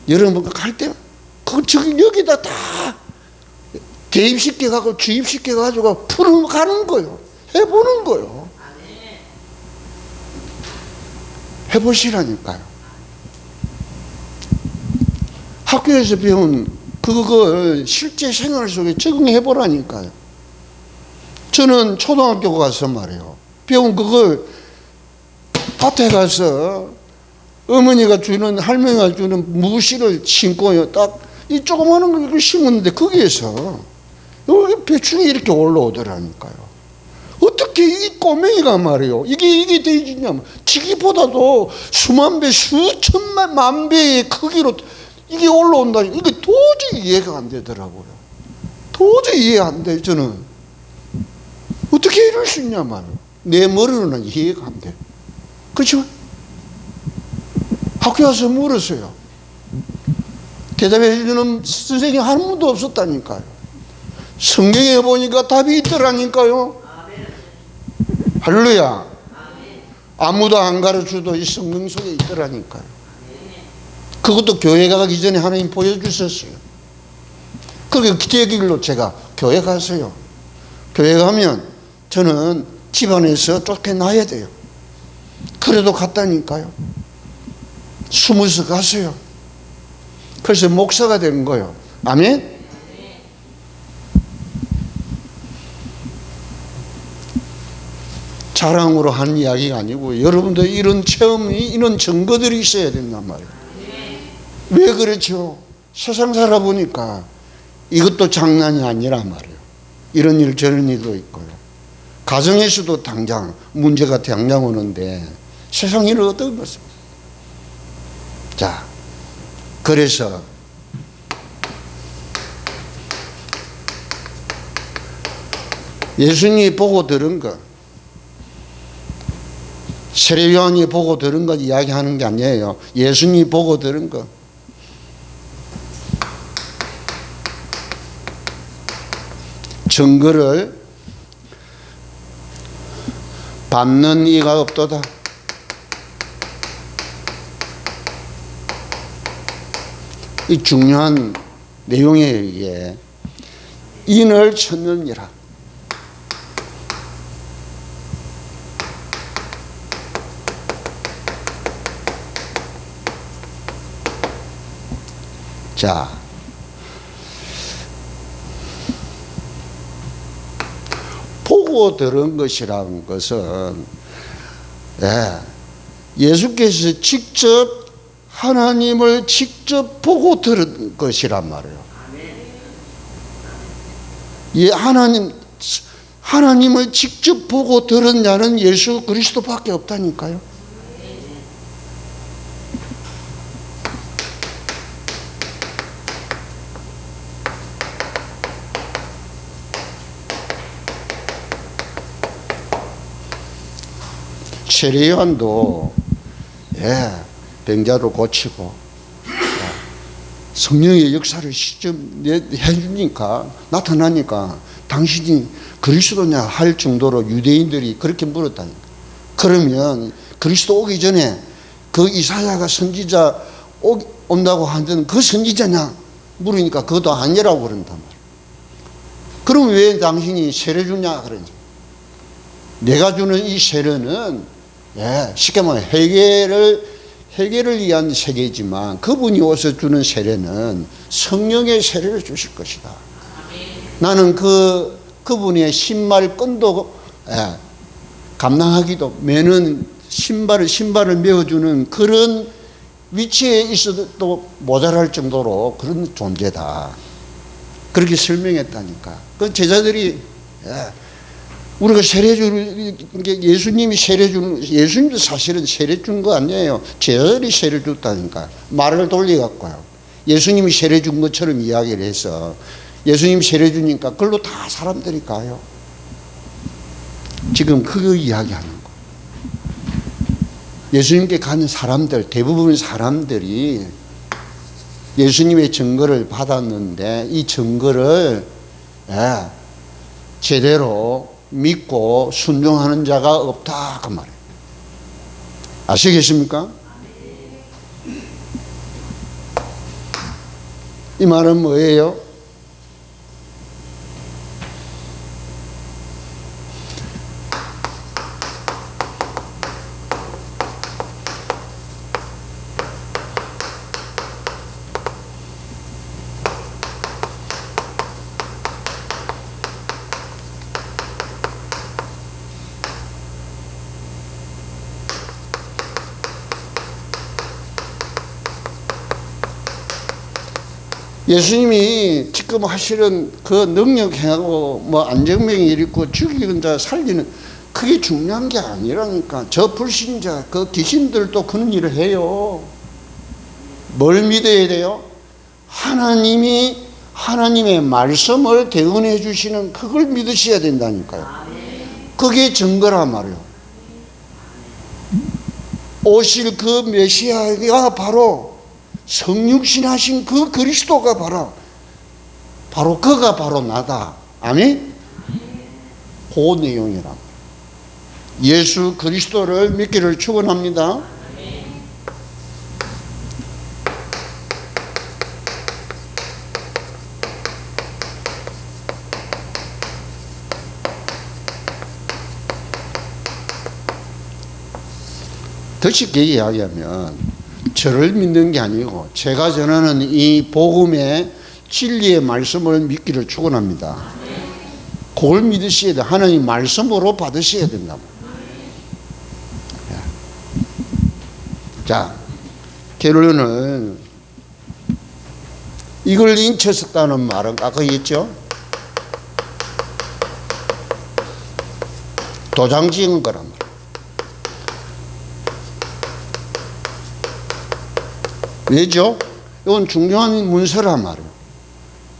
여러분 갈 때, 여기다 다 대입시켜가지고 주입시켜가지고 풀어가는 거예요. 해보는 거예요. 해보시라니까요. 학교에서 배운 그걸 실제 생활 속에 적응해보라니까요. 저는 초등학교 가서 말이에요. 배운 그걸 밭에 가서 어머니가 주는, 할머니가 주는 무씨를 심고요. 딱 이 조그마한 걸 심었는데 거기에서 여기 배추가 이렇게 올라오더라니까요. 어떻게 이 꼬맹이가 말이에요. 이게 되지냐면 지기보다도 수만 배, 수천만 만 배의 크기로 이게 올라온다니 이게 도저히 이해가 안 되더라고요. 도저히 이해 안 돼요. 저는 어떻게 이럴 수 있냐 말이에요. 내 머리로는 이해가 안 돼. 그렇죠? 학교 와서 물었어요. 대답해 주는 선생님이 한 분도 없었다니까요. 성경에 보니까 답이 있더라니까요. 할렐루야. 아무도 안 가르쳐도 이 성경 속에 있더라니까요. 그것도 교회 가기 전에 하나님 보여주셨어요. 그렇게 기대의 길로 제가 교회 갔어요. 교회 가면 저는 집안에서 쫓겨나야 돼요. 그래도 갔다니까요. 숨어서 갔어요. 그래서 목사가 된 거예요. 아멘? 자랑으로 하는 이야기가 아니고 여러분들 이런 체험이, 이런 증거들이 있어야 된단 말이에요. 왜 그렇죠? 세상 살아보니까 이것도 장난이 아니란 말이에요. 이런 일 저런 일도 있고요. 가정에서도 당장 문제가 당장 오는데 세상 일은 어떤 것입니까? 자, 그래서 예수님이 보고 들은 것, 세례요한이 보고 들은 것 이야기하는 게 아니에요. 예수님이 보고 들은 것. 증거를 받는 이가 없도다. 이 중요한 내용이에요. 이게 인을 찾느니라. 자, 보고 들은 것이라는 것은 예수께서 직접 하나님을 직접 보고 들은 것이란 말이에요. 하나님을 직접 보고 들은 자는 예수 그리스도밖에 없다니까요. 세례요한도 병자도 고치고 성령의 역사를 직접 해주니까, 나타나니까 당신이 그리스도냐 할 정도로 유대인들이 그렇게 물었다니까. 그러면 그리스도 오기 전에 그 이사야가 선지자 온다고 하던 그 선지자냐 물으니까 그것도 아니라고 그런단 말이야. 그럼 왜 당신이 세례 주냐 그러지. 내가 주는 이 세례는 쉽게 말하면 해결을 위한 세계지만 그분이 와서 주는 세례는 성령의 세례를 주실 것이다. 나는 그분의 신발끈도 감당하기도, 매는 신발을 메어주는 그런 위치에 있어도 모자랄 정도로 그런 존재다. 그렇게 설명했다니까. 그 제자들이 우리가 세례 주는 게 예수님이 예수님도 사실은 세례 준 거 아니에요. 제자들이 세례 줬다니까. 말을 돌려갖고요. 예수님이 세례 준 것처럼 이야기를 해서 예수님 세례 주니까 그걸로 다 사람들이 가요. 지금 그 이야기하는 거. 예수님께 가는 사람들, 대부분의 사람들이 예수님의 증거를 받았는데 이 증거를 제대로 믿고 순종하는 자가 없다 그 말이에요. 아시겠습니까? 이 말은 뭐예요? 예수님이 지금 하시는 그 능력 행하고 뭐 안정병이 일으키고 죽이는 자 살리는 그게 중요한 게 아니라니까. 저 불신자 그 귀신들도 그런 일을 해요. 뭘 믿어야 돼요? 하나님이 하나님의 말씀을 대언해 주시는 그걸 믿으셔야 된다니까요. 그게 증거란 말이에요. 오실 그 메시아가 바로 성육신 하신 그 그리스도가 바로 그가 바로 나다. 아멘? 그 내용이라. 예수 그리스도를 믿기를 축원합니다. 더 쉽게 이야기하면 저를 믿는 게 아니고 제가 전하는 이 복음의 진리의 말씀을 믿기를 축원합니다. 그걸 믿으셔야 돼. 하나님 말씀으로 받으셔야 된다. 자, 결론은 이걸 인쳤었다는 말은 아까 했죠? 도장 찍은 거란 말이에요. 왜죠? 이건 중요한 문서란 말이에요.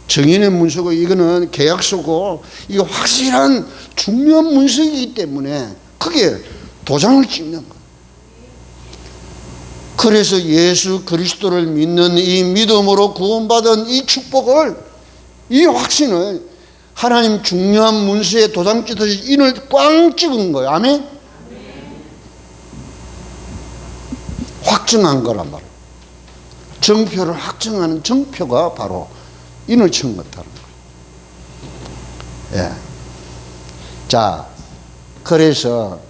정인의 문서고 이거는 계약서고 이거 확실한 중요한 문서이기 때문에 그게 도장을 찍는 거예요. 그래서 예수 그리스도를 믿는 이 믿음으로 구원받은 이 축복을, 이 확신을 하나님 중요한 문서에 도장 찍듯이 인을 꽝 찍은 거예요. 아멘? 확증한 거란 말이에요. 정표를 확증하는 정표가 바로 인을 친 것다는 거예요. 예. 자, 그래서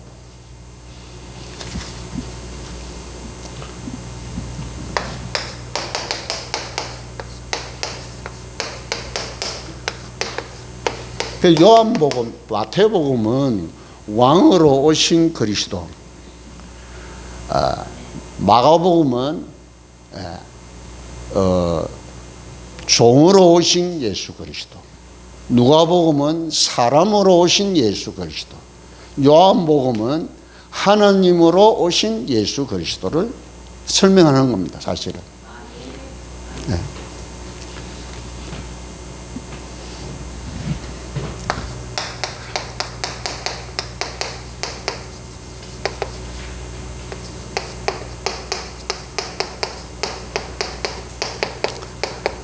요한복음, 마태복음은 왕으로 오신 그리스도, 마가복음은 종으로 오신 예수 그리스도, 누가복음은 사람으로 오신 예수 그리스도, 요한복음은 하나님으로 오신 예수 그리스도를 설명하는 겁니다. 사실은. 네.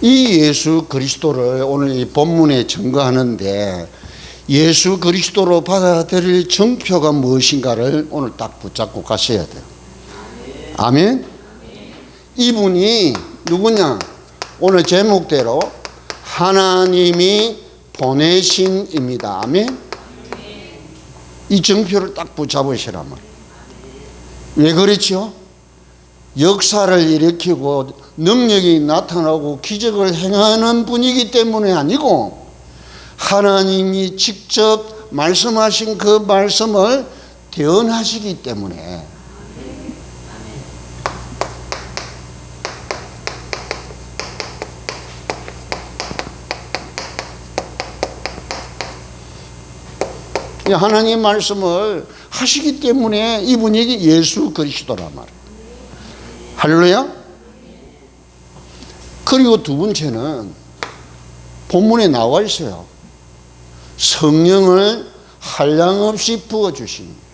이 예수 그리스도를 오늘 이 본문에 증거하는데 예수 그리스도로 받아들일 정표가 무엇인가를 오늘 딱 붙잡고 가셔야 돼요. 아멘? 이분이 누구냐? 오늘 제목대로 하나님이 보내신입니다. 아멘? 이 정표를 딱 붙잡으시란 말이에요. 왜 그렇죠? 역사를 일으키고 능력이 나타나고 기적을 행하는 분이기 때문에 아니고 하나님이 직접 말씀하신 그 말씀을 대언하시기 때문에. 하나님 말씀을 하시기 때문에 이분이 예수 그리스도란 말이에요. 할렐루야. 그리고 두 번째는 본문에 나와 있어요. 성령을 한량없이 부어주십니다.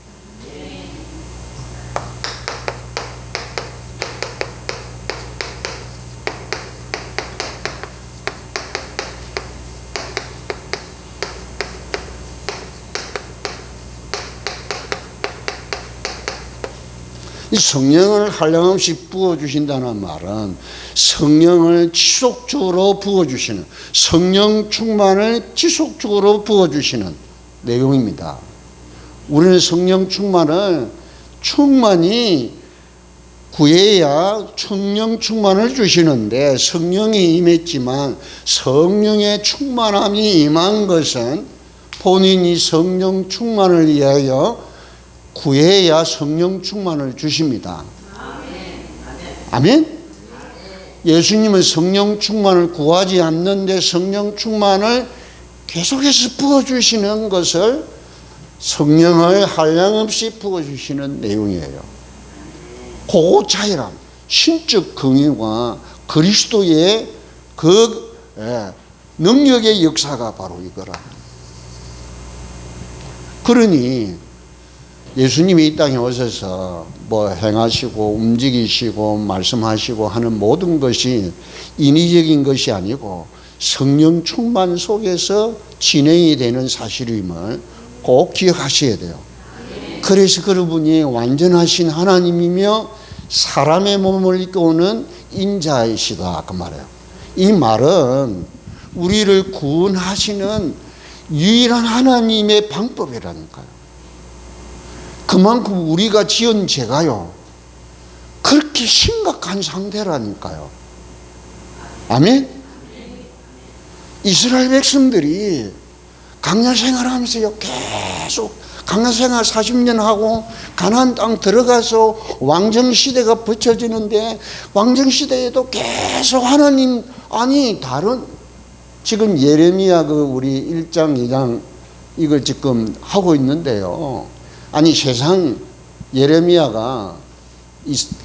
이 성령을 한량없이 부어주신다는 말은 성령을 지속적으로 부어주시는, 성령 충만을 지속적으로 부어주시는 내용입니다. 우리는 성령 충만이 구해야 성령 충만을 주시는데, 성령이 임했지만 성령의 충만함이 임한 것은 본인이 성령 충만을 위하여 구해야 성령 충만을 주십니다. 아멘? 예수님은 성령 충만을 구하지 않는데 성령 충만을 계속해서 부어주시는 것을 성령을 한량없이 부어주시는 내용이에요. 그 차이란 신적 긍휼과 그리스도의 그 능력의 역사가 바로 이거라. 그러니 예수님이 이 땅에 오셔서 뭐 행하시고 움직이시고 말씀하시고 하는 모든 것이 인위적인 것이 아니고 성령 충만 속에서 진행이 되는 사실임을 꼭 기억하셔야 돼요. 그래서 그분이 완전하신 하나님이며 사람의 몸을 입고 오는 인자이시다 그 말이에요. 이 말은 우리를 구원하시는 유일한 하나님의 방법이라니까요. 그만큼 우리가 지은 죄가요 그렇게 심각한 상태라니까요. 아멘? 이스라엘 백성들이 광야 생활하면서요 계속 광야 생활 40년 하고 가나안 땅 들어가서 왕정시대가 붙여지는데, 왕정시대에도 계속 하나님, 아니 다른 지금 예레미야 그 우리 1장 2장 이걸 지금 하고 있는데요. 아니 세상 예레미야가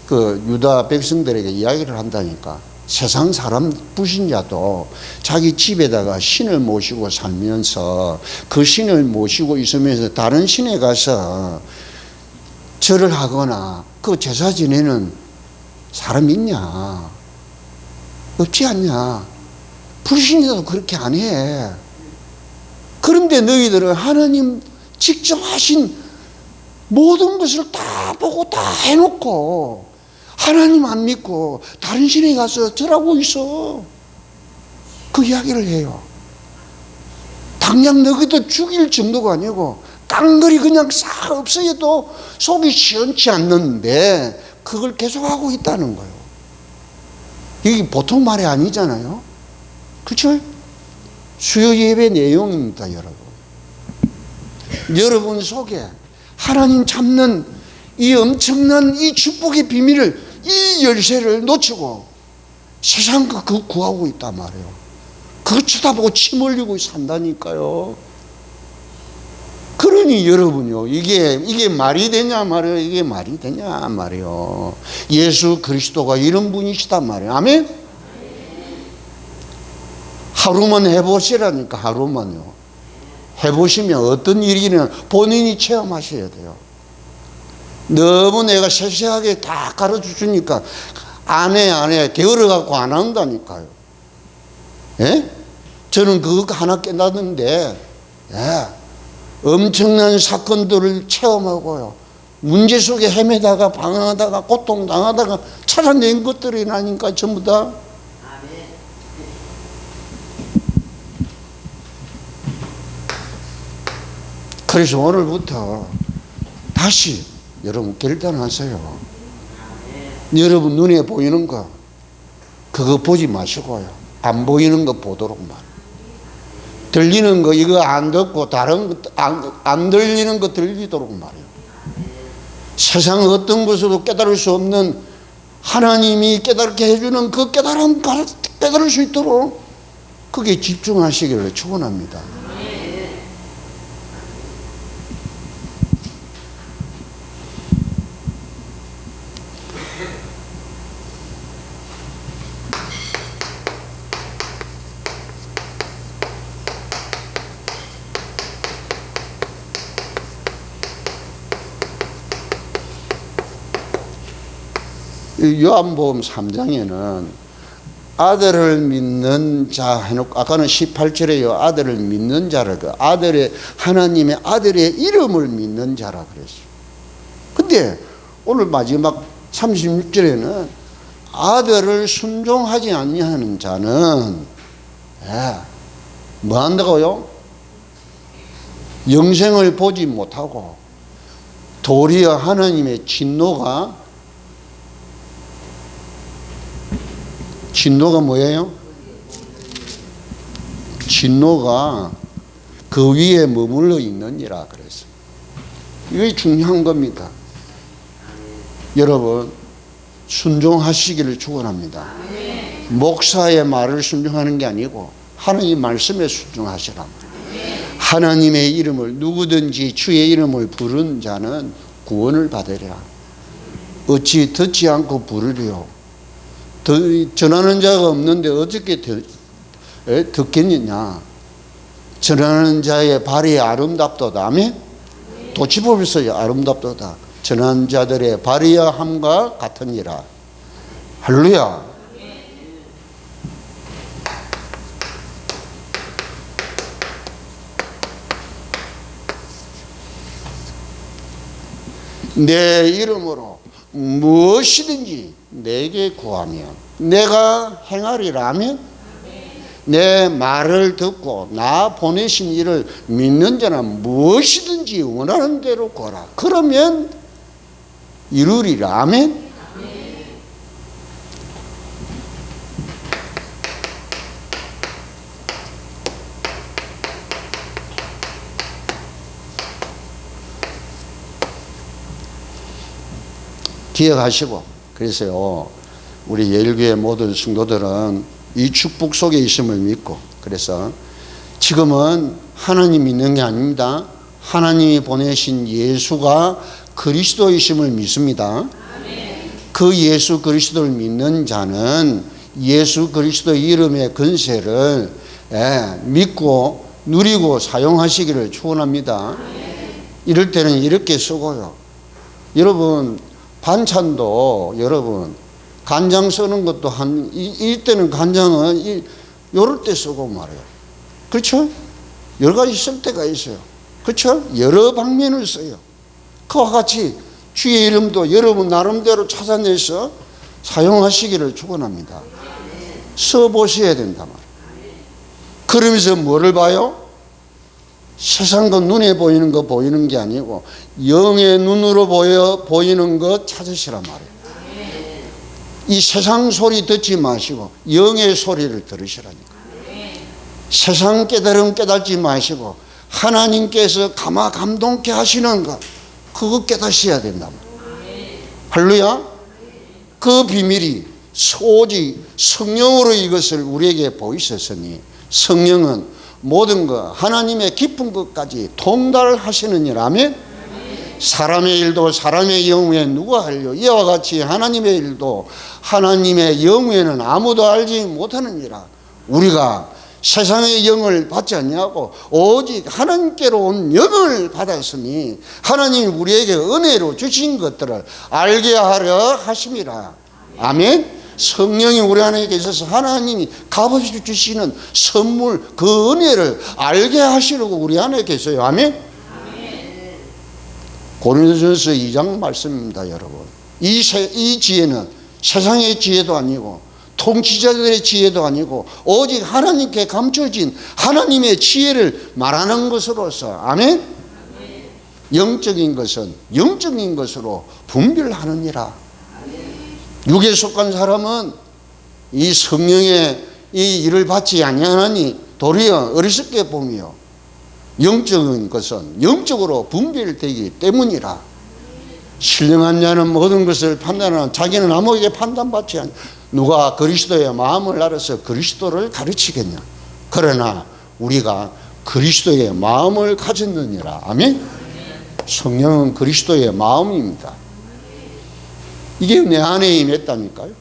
그 유다 백성들에게 이야기를 한다니까. 세상 사람 불신자도 자기 집에다가 신을 모시고 살면서 그 신을 모시고 있으면서 다른 신에 가서 절을 하거나 그 제사 지내는 사람 있냐? 없지 않냐? 불신자도 그렇게 안 해. 그런데 너희들은 하나님 직접 하신 모든 것을 다 보고 다 해놓고 하나님 안 믿고 다른 신에 가서 절하고 있어. 그 이야기를 해요. 당장 너희도 죽일 정도가 아니고 깡그리 그냥 싹 없어도 속이 시원치 않는데 그걸 계속하고 있다는 거예요. 이게 보통 말이 아니잖아요. 그렇죠? 수요 예배 내용입니다, 여러분. 여러분 속에 하나님 잡는 이 엄청난 이 축복의 비밀을, 이 열쇠를 놓치고 세상 그거 구하고 있단 말이에요. 그거 쳐다보고 침 흘리고 산다니까요. 그러니 여러분요, 이게 말이 되냐 말이에요. 이게 말이 되냐 말이에요. 예수 그리스도가 이런 분이시단 말이에요. 아멘? 하루만 해보시라니까. 하루만요. 해보시면 어떤 일이냐 본인이 체험하셔야 돼요. 너무 내가 세세하게 다 가르쳐 주니까 안 해 게으러갖고 안 한다니까요. 예? 저는 그거 하나 깨닫는데, 예, 엄청난 사건들을 체험하고요, 문제 속에 헤매다가 방황하다가 고통당하다가 찾아낸 것들이라니까 전부 다. 그래서 오늘부터 다시 여러분 결단하세요. 여러분 눈에 보이는 거 그거 보지 마시고요, 안 보이는 거 보도록 말. 들리는 거 이거 안 듣고 다른 거 안 들리는 거 들리도록 말이에요. 세상 어떤 것으로 깨달을 수 없는 하나님이 깨닫게 해주는 그 깨달음 깨달을 수 있도록 거기에 집중하시기를 축원합니다. 요한복음 3장에는 아들을 믿는 자 해놓고, 아까는 18절에요. 아들을 믿는 자를, 그 아들의, 하나님의 아들의 이름을 믿는 자라 그랬어요. 근데 오늘 마지막 36절에는 아들을 순종하지 아니하는 자는 뭐 한다고요? 영생을 보지 못하고 도리어 하나님의 진노가 뭐예요? 진노가 그 위에 머물러 있느니라 그랬어요. 이게 중요한 겁니다. 여러분, 순종하시기를 축원합니다. 목사의 말을 순종하는 게 아니고 하나님 말씀에 순종하시라. 하나님의 이름을, 누구든지 주의 이름을 부른 자는 구원을 받으리라. 어찌 듣지 않고 부르리요? 전하는 자가 없는데 어떻게 듣겠느냐? 전하는 자의 발이 아름답도다. 아멘? 도치법에서 아름답도다. 전하는 자들의 발이야 함과 같으니라. 할렐루야. 내 이름으로 무엇이든지 내게 구하면 내가 행하리라면, 내 말을 듣고 나 보내신 이를 믿는 자는 무엇이든지 원하는 대로 구하라. 그러면 이루리라. 아멘. 기억하시고, 그래서요, 우리 예일교회 모든 성도들은 이 축복 속에 있음을 믿고, 그래서 지금은 하나님 믿는 게 아닙니다. 하나님이 보내신 예수가 그리스도이심을 믿습니다. 그 예수 그리스도를 믿는 자는 예수 그리스도 이름의 권세를 믿고 누리고 사용하시기를 축원합니다. 이럴 때는 이렇게 쓰고요. 여러분, 반찬도 여러분 간장 쓰는 것도 이때는 간장은 요럴 때 쓰고 말이에요. 그렇죠? 여러 가지 쓸 때가 있어요. 그렇죠? 여러 방면을 써요. 그와 같이 주의 이름도 여러분 나름대로 찾아내서 사용하시기를 축원합니다. 써보셔야 된단 말이에요. 그러면서 뭐를 봐요? 세상 것, 눈에 보이는 거 보이는 게 아니고 영의 눈으로 보이는 것 찾으시란 말이에요. 이 세상 소리 듣지 마시고 영의 소리를 들으시라니까. 세상 깨달음 깨닫지 마시고 하나님께서 감동케 하시는 것, 그거 깨닫셔야 된다. 할렐루야. 그 비밀이 오직 성령으로 이것을 우리에게 보이셨으니, 성령은 모든 것, 하나님의 깊은 것까지 통달하시느니라면 사람의 일도 사람의 영후에 누가 알려? 이와 같이 하나님의 일도 하나님의 영후에는 아무도 알지 못하느니라. 우리가 세상의 영을 받지 않냐고 오직 하나님께로 온 영을 받았으니 하나님이 우리에게 은혜로 주신 것들을 알게 하려 하심이라. 아멘. 성령이 우리 안에 계셔서 하나님이 값없이 주시는 선물, 그 은혜를 알게 하시려고 우리 안에 계세요. 아멘. 고린도전서 2장 말씀입니다, 여러분. 이 지혜는 세상의 지혜도 아니고 통치자들의 지혜도 아니고 오직 하나님께 감춰진 하나님의 지혜를 말하는 것으로서, 아멘. 영적인 것은 영적인 것으로 분별하느니라. 육에 속한 사람은 이 성령의 이 일을 받지 아니하니 도리어 어리석게 보며 영적인 것은 영적으로 분별되기 때문이라. 신령한 자는 모든 것을 판단하는, 자기는 아무에게 판단받지 않아. 누가 그리스도의 마음을 알아서 그리스도를 가르치겠냐. 그러나 우리가 그리스도의 마음을 가졌느니라. 아멘. 성령은 그리스도의 마음입니다. 이게 내 안에 임했다니까요.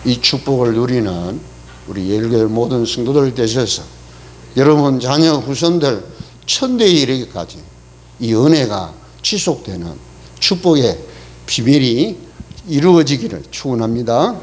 이 축복을 누리는 우리 예일교회 모든 성도들 되셔서 여러분 자녀 후손들 천대에 이르기까지 이 은혜가 지속되는 축복의 비밀이 이루어지기를 축원합니다.